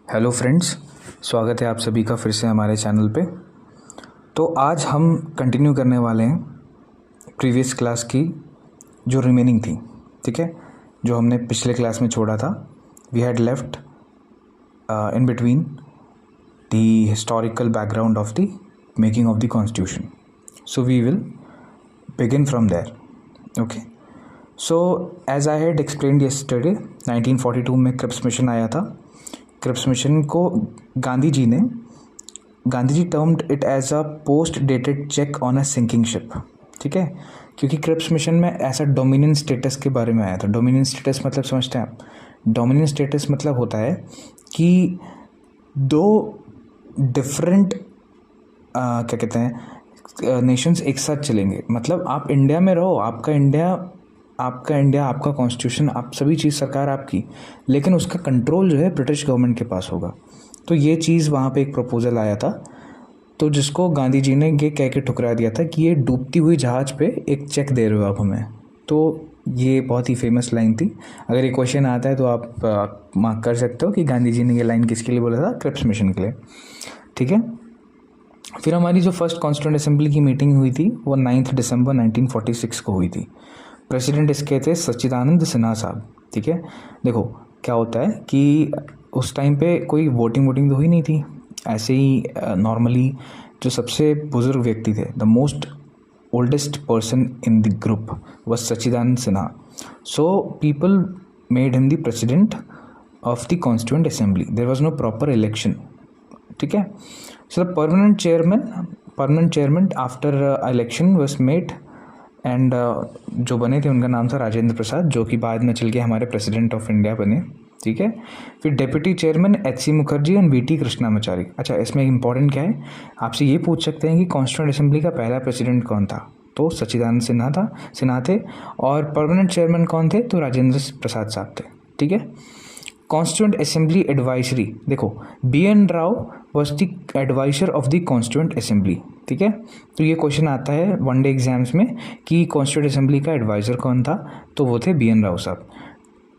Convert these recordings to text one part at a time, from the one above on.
Hello friends, स्वागत है आप सभी का फिर से हमारे चैनल पे। तो आज हम कंटिन्यू करने वाले हैं प्रीवियस क्लास की जो रिमेनिंग थी, ठीक है, जो हमने पिछले क्लास में छोड़ा था। We had left in between the historical background of the making of the constitution, so we will begin from there. Okay, so as I had explained yesterday, 1942 में क्रिप्स मिशन आया था। क्रिप्स मिशन को Gandhi ji termed it as a post dated cheque on a sinking ship, ठीक है, क्योंकि Cripps mission में ऐसा dominion status के बारे में आया था। डोमिनियन स्टेटस मतलब समझते हैं आप? डोमिनियन स्टेटस मतलब होता है कि दो डिफरेंट क्या कहते हैं नेशंस एक साथ चलेंगे। मतलब आप इंडिया में रहो, आपका इंडिया, आपका कॉन्स्टिट्यूशन, आप सभी चीज़ सरकार आपकी, लेकिन उसका कंट्रोल जो है ब्रिटिश गवर्नमेंट के पास होगा। तो ये चीज़ वहाँ पे एक प्रपोज़ल आया था, तो जिसको गांधी जी ने ये कह के ठुकरा दिया था कि ये डूबती हुई जहाज़ पे एक चेक दे रहे हो आप हमें। तो ये बहुत ही फेमस लाइन थी। अगर ये क्वेश्चन आता है तो आप मार्क कर सकते हो कि गांधी जी ने ये लाइन किसके लिए बोला था? क्रिप्स मिशन के लिए, ठीक है। फिर हमारी जो फर्स्ट कॉन्स्टिट्यूंट असेंबली की मीटिंग हुई थी वो 9 दिसंबर 1946 को हुई थी। प्रेसिडेंट इसके थे सच्चिदानंद सिन्हा साहब, ठीक है। देखो क्या होता है कि उस टाइम पे कोई वोटिंग तो हुई नहीं थी, ऐसे ही नॉर्मली जो सबसे बुजुर्ग व्यक्ति थे, the most oldest person in the group was Sachchidananda Sinha. So people made him the president of the constituent assembly. There was no proper election, ठीक है। So the permanent chairman after election was made and जो बने थे उनका नाम था राजेंद्र प्रसाद, जो कि बाद में चल के हमारे प्रेसिडेंट ऑफ इंडिया बने, ठीक है। फिर deputy chairman H C Mukherjee and V T Krishnamachari. अच्छा, इसमें इंपॉर्टेंट क्या है, आपसे ये पूछ सकते हैं कि कॉन्स्टिट्यूएंट असेंबली का पहला प्रेसिडेंट कौन था? तो सच्चिदानंद सिन्हा थे। और परमानेंट चेयरमैन कौन थे? तो राजेंद्र प्रसाद साहब थे, ठीक है। कॉन्स्टिट्यूएंट असेंबली एडवाइजरी, देखो B N Rau was the advisor of the constituent assembly, ठीक है। तो ये क्वेश्चन आता है वनडे एग्जाम्स में कि कॉन्स्टिट्यूएंट असेंबली का एडवाइजर कौन था? तो वो थे बी एन राव साहब।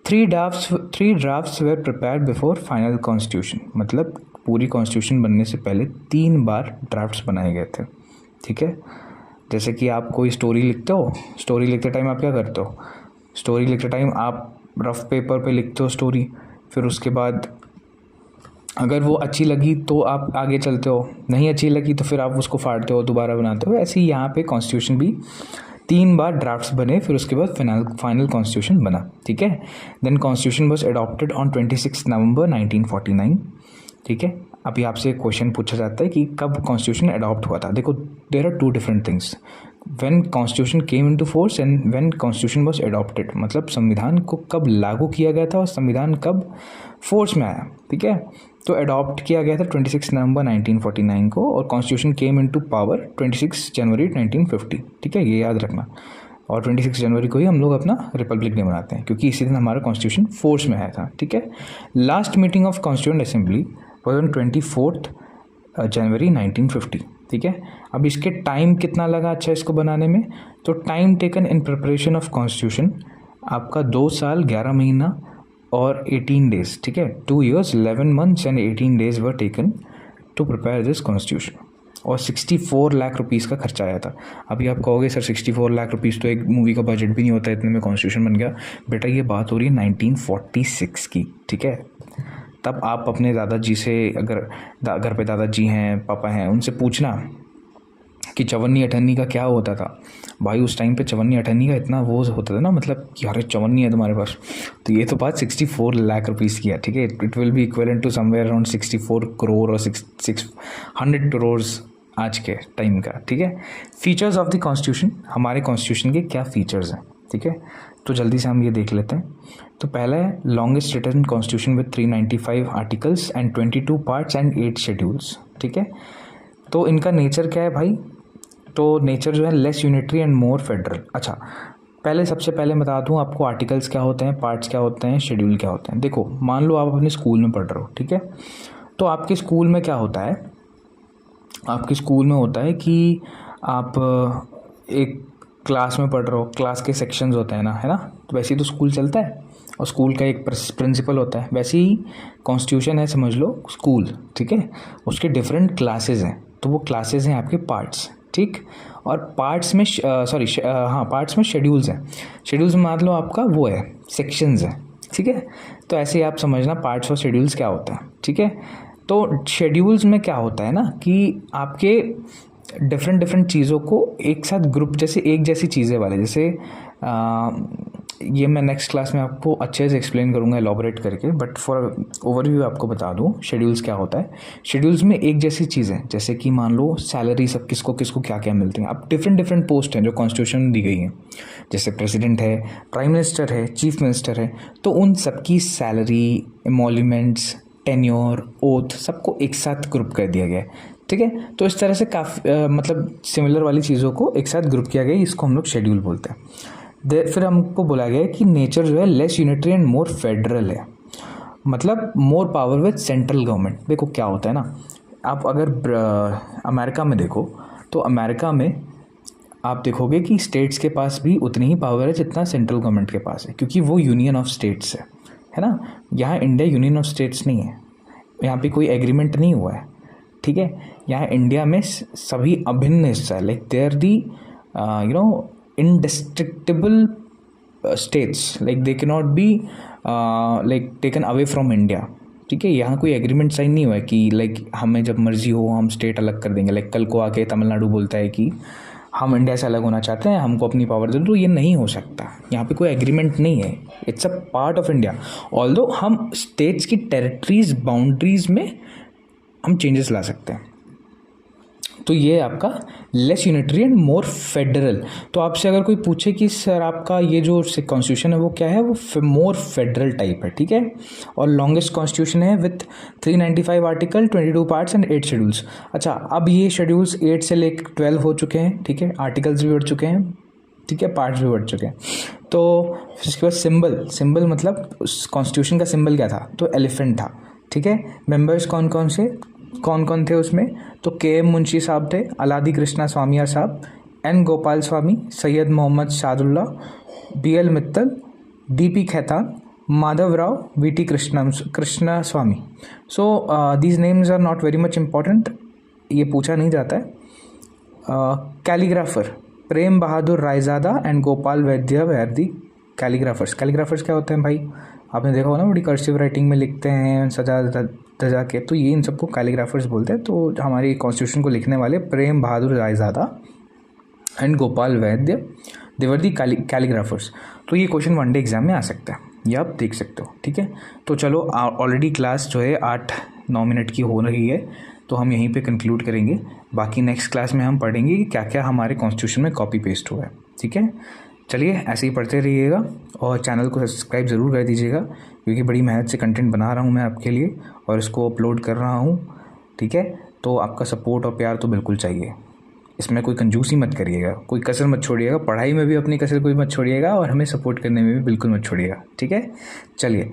Three drafts were prepared before final constitution, मतलब पूरी कॉन्स्टिट्यूशन बनने से पहले 3 बार ड्राफ्ट्स बनाए गए थे, ठीक है। जैसे कि आप कोई स्टोरी लिखते हो, स्टोरी लिखते टाइम आप क्या करते हो? स्टोरी लिखते टाइम आप रफ पेपर पे लिखते हो स्टोरी, फिर उसके बाद अगर वो अच्छी लगी तो आप आगे चलते हो, नहीं अच्छी लगी तो फिर आप उसको फाड़ते हो, दोबारा बनाते हो। ऐसे ही यहाँ पे कॉन्स्टिट्यूशन भी 3 बार ड्राफ्ट्स बने, फिर उसके बाद फाइनल कॉन्स्टिट्यूशन बना, ठीक है। Then constitution was adopted on 26 November 1949, ठीक है। अभी आपसे एक क्वेश्चन पूछा जाता है कि कब कॉन्स्टिट्यूशन अडॉप्ट हुआ था। देखो, there are 2 different things, when constitution came into force and when constitution was adopted. मतलब संविधान को कब लागू किया गया था और संविधान कब फोर्स में आया, ठीक है। तो अडॉप्ट किया गया था 26 नवंबर 1949 को, और कॉन्स्टिट्यूशन केम इनटू पावर 26 जनवरी 1950, ठीक है, ये याद रखना। और 26 जनवरी को ही हम लोग अपना रिपब्लिक डे मनाते हैं, क्योंकि इसी दिन हमारा कॉन्स्टिट्यूशन फोर्स में आया था, ठीक है। Last meeting of constituent assembly was on 24 जनवरी 1950, ठीक है। अब इसके टाइम कितना लगा अच्छा इसको बनाने में? तो time taken in preparation of constitution आपका 2 साल 11 महीना और 18 डेज, ठीक है। 2 years 11 months and 18 days were taken to prepare this constitution. और 64 लाख रुपीज़ का खर्चा आया था। अभी आप कहोगे सर 64 लाख रुपीज़ तो एक मूवी का बजट भी नहीं होता, इतने में कॉन्स्टिट्यूशन बन गया। बेटा ये बात हो रही है 1946 की, ठीक है। तब आप अपने दादाजी से, अगर घर पे दादाजी हैं, पापा हैं, उनसे पूछना कि चवन्नी अठन्नी का क्या होता था। भाई उस टाइम पे चवन्नी अठन्नी का इतना वो होता था ना, मतलब कि अरे चवन्नी है तुम्हारे पास। तो ये तो बात 64 लाख रुपीज़ की है, ठीक है। It will be equivalent to somewhere around 64 crore और 600 करोड़ आज के टाइम का, ठीक है। फीचर्स ऑफ द कॉन्स्टिट्यूशन, हमारे कॉन्स्टिट्यूशन के क्या फीचर्स हैं, ठीक है। तो जल्दी से हम ये देख लेते हैं। तो पहला है longest written constitution with 395 articles and 22 parts and 8 schedules, ठीक है। तो इनका नेचर क्या है भाई? तो नेचर जो है less unitary and more federal. अच्छा, सबसे पहले बता दूं आपको आर्टिकल्स क्या होते हैं, पार्ट्स क्या होते हैं, शेड्यूल क्या होते हैं। देखो मान लो आप अपने स्कूल में पढ़ रहे हो, ठीक है। तो आपके स्कूल में क्या होता है? आपके स्कूल में होता है कि आप एक क्लास में पढ़ रहे हो, क्लास के सेक्शंस होते हैं ना, है ना। तो वैसे ही तो स्कूल चलता है। और स्कूल का एक प्रिंसिपल होता है, वैसे ही कॉन्स्टिट्यूशन है समझ लो स्कूल, ठीक है। उसके डिफरेंट क्लासेस हैं, तो वो क्लासेस हैं आपके पार्ट्स, ठीक। और पार्ट्स में पार्ट्स में शेड्यूल्स हैं। शेड्यूल्स में मान लो आपका वो है सेक्शंस हैं, ठीक है। तो ऐसे ही आप समझना पार्ट्स और शेड्यूल्स क्या होता है, ठीक है। तो शेड्यूल्स में क्या होता है ना कि आपके डिफरेंट चीज़ों को एक साथ ग्रुप, जैसे एक जैसी चीज़ें वाले, जैसे ये मैं नेक्स्ट क्लास में आपको अच्छे से एक्सप्लेन करूँगा एलॉबरेट करके, बट फॉर ओवरव्यू आपको बता दूँ शेड्यूल्स क्या होता है। शेड्यूल्स में एक जैसी चीज़ें, जैसे कि मान लो सैलरी सब किसको किसको क्या क्या मिलती हैं। अब डिफरेंट पोस्ट हैं जो कॉन्स्टिट्यूशन में दी गई हैं, जैसे प्रेसिडेंट है, प्राइम मिनिस्टर है, चीफ मिनिस्टर है, तो उन सबकी सैलरी, एमोल्यूमेंट्स, टेन्योर, ओथ सबको एक साथ ग्रुप कर दिया गया है, ठीक है। तो इस तरह से काफ़ी मतलब सिमिलर वाली चीज़ों को एक साथ ग्रुप किया गया, इसको हम लोग शेड्यूल बोलते हैं। फिर हमको बोला गया है कि नेचर जो है less unitary and more federal है, मतलब more power with central government. देखो क्या होता है ना, आप अगर अमेरिका में देखो तो अमेरिका में आप देखोगे कि स्टेट्स के पास भी उतनी ही पावर है जितना सेंट्रल गवर्नमेंट के पास है, क्योंकि वो यूनियन ऑफ स्टेट्स है ना। यहाँ इंडिया यूनियन ऑफ स्टेट्स नहीं है, यहाँ पे कोई एग्रीमेंट नहीं हुआ है, ठीक है। यहाँ इंडिया में सभी अभिन्न हिस्सा है, like they are the indestructible states, like they cannot be like taken away from India, ठीक है। यहाँ कोई एग्रीमेंट साइन नहीं हुआ है कि लाइक हमें जब मर्जी हो हम स्टेट अलग कर देंगे। लाइक कल को आके तमिलनाडु बोलता है कि हम इंडिया से अलग होना चाहते हैं, हमको अपनी पावर दे दो, तो ये नहीं हो सकता। यहाँ पे कोई एग्रीमेंट नहीं है, it's a part of India. Although हम स्टेट्स की टेरिटरीज बाउंड्रीज में हम चेंजेस ला सकते हैं। तो ये आपका less unitary and more federal. तो आपसे अगर कोई पूछे कि सर आपका ये जो कॉन्स्टिट्यूशन है वो क्या है, वो मोर फेडरल टाइप है, ठीक है। और लॉन्गेस्ट कॉन्स्टिट्यूशन है with 395 article, 22 parts and 8 schedules. अच्छा, अब ये शेड्यूल्स 8 से लेकर 12 हो चुके हैं, ठीक है। आर्टिकल्स भी बढ़ चुके हैं, ठीक है, पार्ट्स भी बढ़ चुके हैं। तो इसके बाद सिंबल मतलब उस कॉन्स्टिट्यूशन का सिंबल क्या था, तो एलिफेंट था, ठीक है। मेंबर्स कौन कौन थे उसमें, तो के.एम. मुंशी साहब थे, अलादी कृष्णा स्वामिया साहब, एन गोपाल स्वामी, सैयद मोहम्मद शादुल्ला, बी.एल. मित्तल, डी.पी. खेतान, माधव राव, वी.टी. Krishna Swami. So these names are not very much important, ये पूछा नहीं जाता है। Calligrapher Prem Bahadur Raizada and Gopal Vaidya were the calligraphers. Calligraphers क्या होते हैं भाई, आपने देखा होगा ना, बड़ी कर्सिव राइटिंग में लिखते हैं सजा तजा के, तो ये इन सबको कैलीग्राफर्स बोलते हैं। तो हमारी कॉन्स्टिट्यूशन को लिखने वाले प्रेम Bahadur Raizada and Gopal Vaidya, they were the calligraphers. तो ये क्वेश्चन वनडे एग्जाम में आ सकता है, ये आप देख सकते हो, ठीक है। तो चलो, ऑलरेडी क्लास जो है 8-9 मिनट की हो रही है, तो हम यहीं पे कंक्लूड करेंगे। बाकी नेक्स्ट क्लास में हम पढ़ेंगे कि क्या क्या हमारे कॉन्स्टिट्यूशन में कॉपी पेस्ट हुआ है, ठीक है। चलिए, ऐसे ही पढ़ते रहिएगा और चैनल को सब्सक्राइब ज़रूर कर दीजिएगा, क्योंकि बड़ी मेहनत से कंटेंट बना रहा हूँ मैं आपके लिए और इसको अपलोड कर रहा हूँ, ठीक है। तो आपका सपोर्ट और प्यार तो बिल्कुल चाहिए, इसमें कोई कंजूसी मत करिएगा, कोई कसर मत छोड़िएगा, पढ़ाई में भी अपनी कसर कोई मत छोड़िएगा और हमें सपोर्ट करने में भी बिल्कुल मत छोड़िएगा, ठीक है। चलिए,